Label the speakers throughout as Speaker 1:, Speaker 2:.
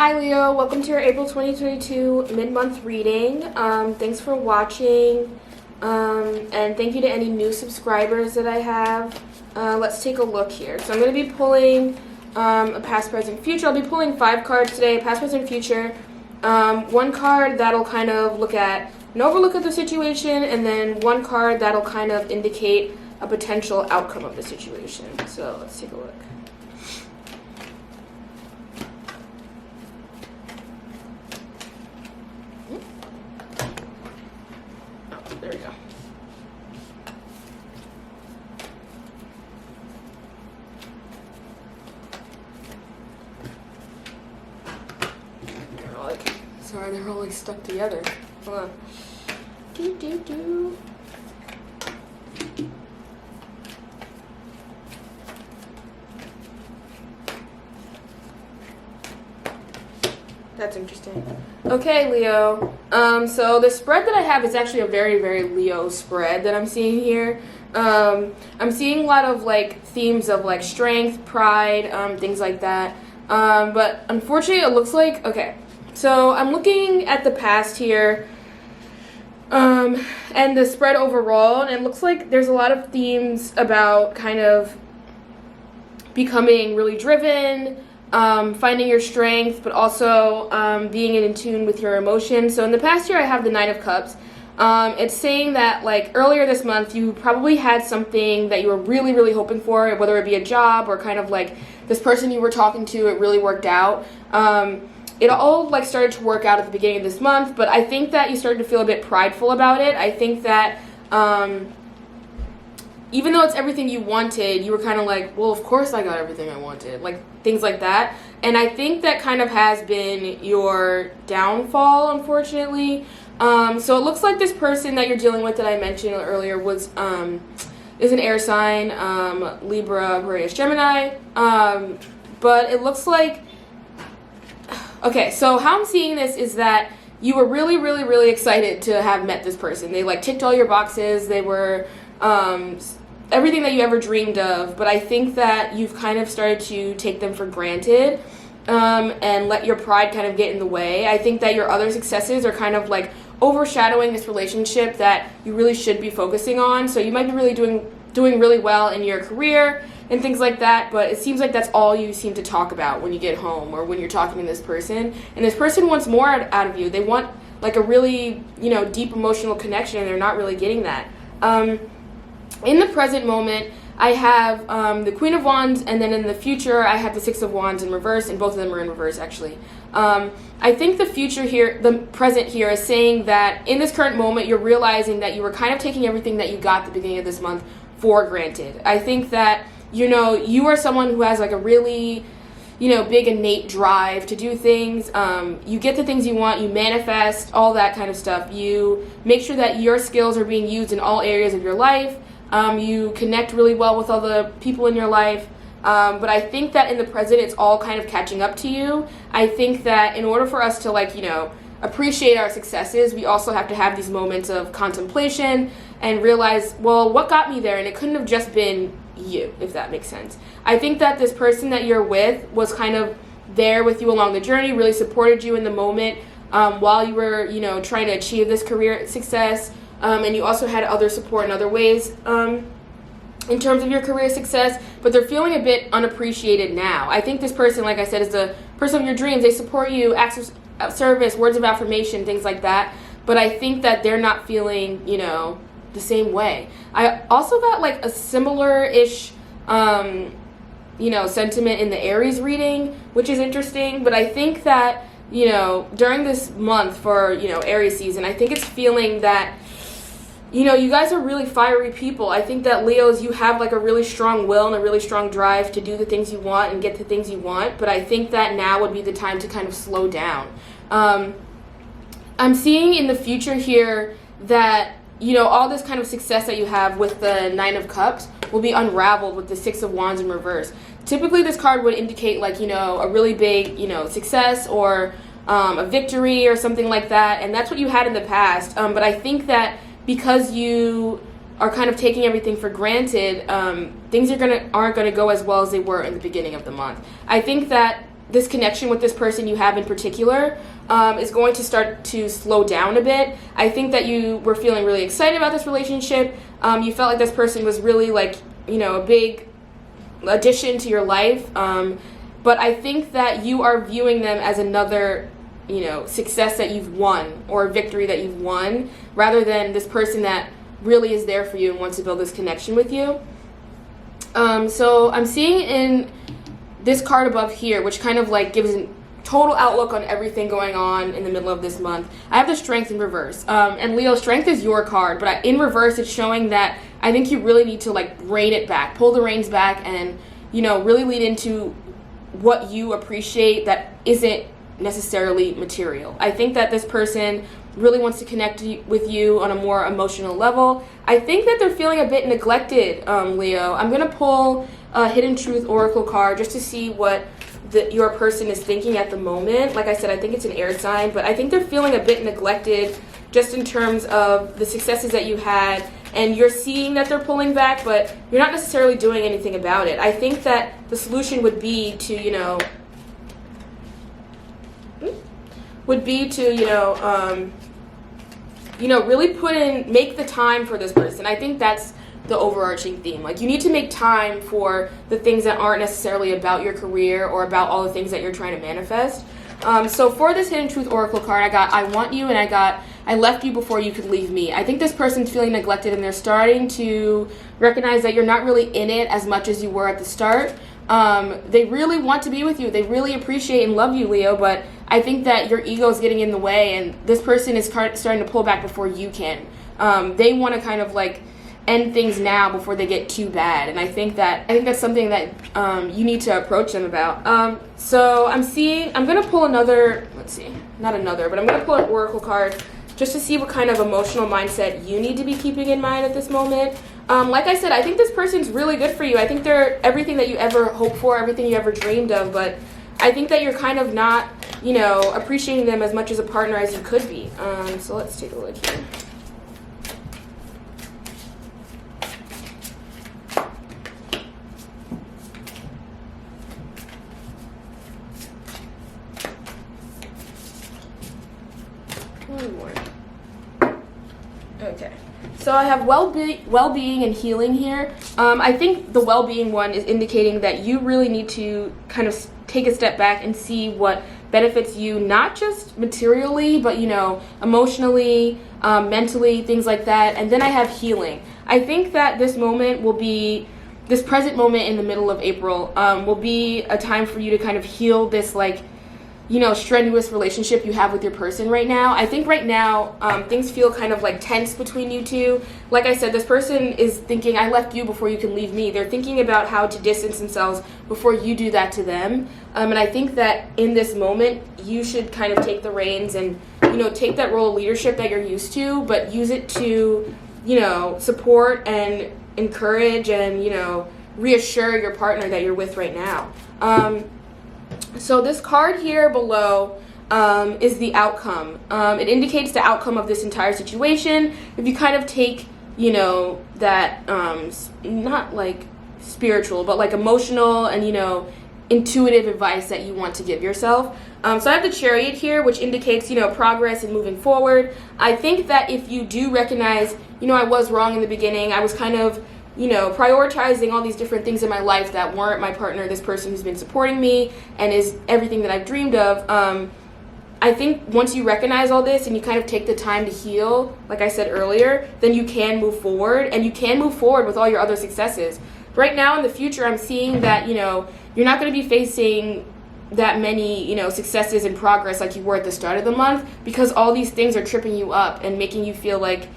Speaker 1: Hi Leo, welcome to your April 2022 mid-month reading. Thanks for watching, and thank you to any new subscribers that I have. Let's take a look here. So I'm going to be pulling a past, present, future. I'll be pulling 5 cards today, past, present, future. One card that'll kind of look at an overlook of the situation, and then one card that'll kind of indicate a potential outcome of the situation. So let's take a look. There we go. They're all like stuck together. Hold on. Do. That's interesting. Okay, Leo. So the spread that I have is actually a very, very Leo spread that I'm seeing here. I'm seeing a lot of like themes of like strength, pride, things like that. But unfortunately, it looks like, okay. So I'm looking at the past here, and the spread overall, and it looks like there's a lot of themes about kind of becoming really driven, finding your strength, but also being in tune with your emotions. So in the past year, I have the Nine of Cups. It's saying that like earlier this month, you probably had something that you were really, really hoping for, whether it be a job or kind of like this person you were talking to, it really worked out. It all like started to work out at the beginning of this month, but I think that you started to feel a bit prideful about it. I think that even though it's everything you wanted, you were kind of like, well, of course I got everything I wanted, like things like that. And I think that kind of has been your downfall, unfortunately. So it looks like this person that you're dealing with that I mentioned earlier is an air sign, Libra, Aquarius, Gemini. But it looks like, okay, so how I'm seeing this is that you were really, really, really excited to have met this person. They like ticked all your boxes. They were everything that you ever dreamed of. But I think that you've kind of started to take them for granted and let your pride kind of get in the way. I think that your other successes are kind of like overshadowing this relationship that you really should be focusing on. So you might be really doing really well in your career and things like that, but it seems like that's all you seem to talk about when you get home or when you're talking to this person. And this person wants more out of you. They want like a really, deep emotional connection, and they're not really getting that. In the present moment, I have the Queen of Wands, and then in the future, I have the Six of Wands in reverse, and both of them are in reverse, actually. I think the present here is saying that in this current moment, you're realizing that you were kind of taking everything that you got at the beginning of this month for granted. I think that you are someone who has like a really, big innate drive to do things. You get the things you want, you manifest, all that kind of stuff. You make sure that your skills are being used in all areas of your life. You connect really well with all the people in your life. But I think that in the present, it's all kind of catching up to you. I think that in order for us to appreciate our successes, we also have to have these moments of contemplation and realize, well, what got me there? And it couldn't have just been you, if that makes sense. I think that this person that you're with was kind of there with you along the journey, really supported you in the moment while you were, trying to achieve this career success. And you also had other support in other ways in terms of your career success, but they're feeling a bit unappreciated now. I think this person, like I said, is the person of your dreams. They support you, acts of service, words of affirmation, things like that. But I think that they're not feeling, the same way. I also got like a similar-ish, sentiment in the Aries reading, which is interesting. But I think that, during this month for, Aries season, I think it's feeling that, you guys are really fiery people. I think that Leos, you have like a really strong will and a really strong drive to do the things you want and get the things you want. But I think that now would be the time to kind of slow down. I'm seeing in the future here that, all this kind of success that you have with the Nine of Cups will be unraveled with the Six of Wands in reverse. Typically, this card would indicate like, a really big, success or a victory or something like that. And that's what you had in the past. But I think that because you are kind of taking everything for granted, things aren't gonna go as well as they were in the beginning of the month. I think that this connection with this person you have in particular is going to start to slow down a bit. I think that you were feeling really excited about this relationship. You felt like this person was really like, a big addition to your life. But I think that you are viewing them as another, success that you've won or a victory that you've won, rather than this person that really is there for you and wants to build this connection with you. So I'm seeing in this card above here, which kind of like gives a total outlook on everything going on in the middle of this month. I have the Strength in reverse. And Leo, Strength is your card, but in reverse, it's showing that I think you really need to like rein it back, pull the reins back, and, really lean into what you appreciate that isn't necessarily material. I think that this person really wants to connect with you on a more emotional level. I think that they're feeling a bit neglected, Leo. I'm going to pull a Hidden Truth Oracle card just to see what your person is thinking at the moment. Like I said, I think it's an air sign, but I think they're feeling a bit neglected just in terms of the successes that you had, and you're seeing that they're pulling back, but you're not necessarily doing anything about it. I think that the solution would be to, really make the time for this person. I think that's the overarching theme. Like, you need to make time for the things that aren't necessarily about your career or about all the things that you're trying to manifest. So for this Hidden Truth Oracle card, I got I want you, and I got I left you before you could leave me. I think this person's feeling neglected, and they're starting to recognize that you're not really in it as much as you were at the start. They really want to be with you. They really appreciate and love you, Leo, but I think that your ego is getting in the way, and this person is starting to pull back before you can. They want to kind of like end things now before they get too bad, and I think that's something that you need to approach them about. So I'm going to pull another, I'm going to pull an oracle card just to see what kind of emotional mindset you need to be keeping in mind at this moment. Like I said, I think this person's really good for you. I think they're everything that you ever hoped for, everything you ever dreamed of, but I think that you're kind of not, appreciating them as much as a partner as you could be. So let's take a look here. One more. Okay. So I have well-being and healing here. I think the well-being one is indicating that you really need to kind of take a step back and see what benefits you, not just materially, but, emotionally, mentally, things like that. And then I have healing. I think that this present moment in the middle of April will be a time for you to kind of heal this, strenuous relationship you have with your person right now. I think right now things feel kind of like tense between you two. Like I said, this person is thinking, I left you before you can leave me. They're thinking about how to distance themselves before you do that to them. And I think that in this moment, you should kind of take the reins and, take that role of leadership that you're used to, but use it to, support and encourage and, reassure your partner that you're with right now. So this card here below is the outcome. It indicates the outcome of this entire situation. If you kind of take, that not like spiritual, but like emotional and, intuitive advice that you want to give yourself. So I have the Chariot here, which indicates, progress and moving forward. I think that if you do recognize, I was wrong in the beginning, I was kind of prioritizing all these different things in my life that weren't my partner, this person who's been supporting me and is everything that I've dreamed of. I think once you recognize all this and you kind of take the time to heal, like I said earlier, then you can move forward, and you can move forward with all your other successes. Right now in the future, I'm seeing that, you're not going to be facing that many, successes and progress like you were at the start of the month, because all these things are tripping you up and making you feel like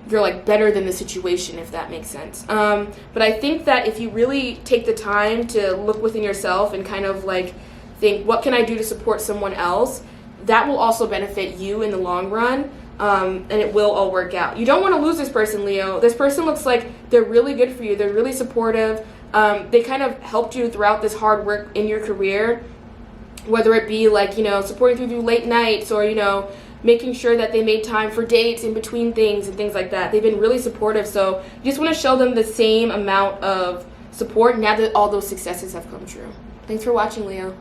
Speaker 1: you're like better than the situation, if that makes sense. But I think that if you really take the time to look within yourself and kind of like think, what can I do to support someone else, that will also benefit you in the long run, and it will all work out. You don't want to lose this person, Leo. This person looks like they're really good for you. They're really supportive. They kind of helped you throughout this hard work in your career, whether it be like, supporting through late nights or, making sure that they made time for dates in between things and things like that. They've been really supportive, so you just want to show them the same amount of support now that all those successes have come true. Thanks for watching, Leo.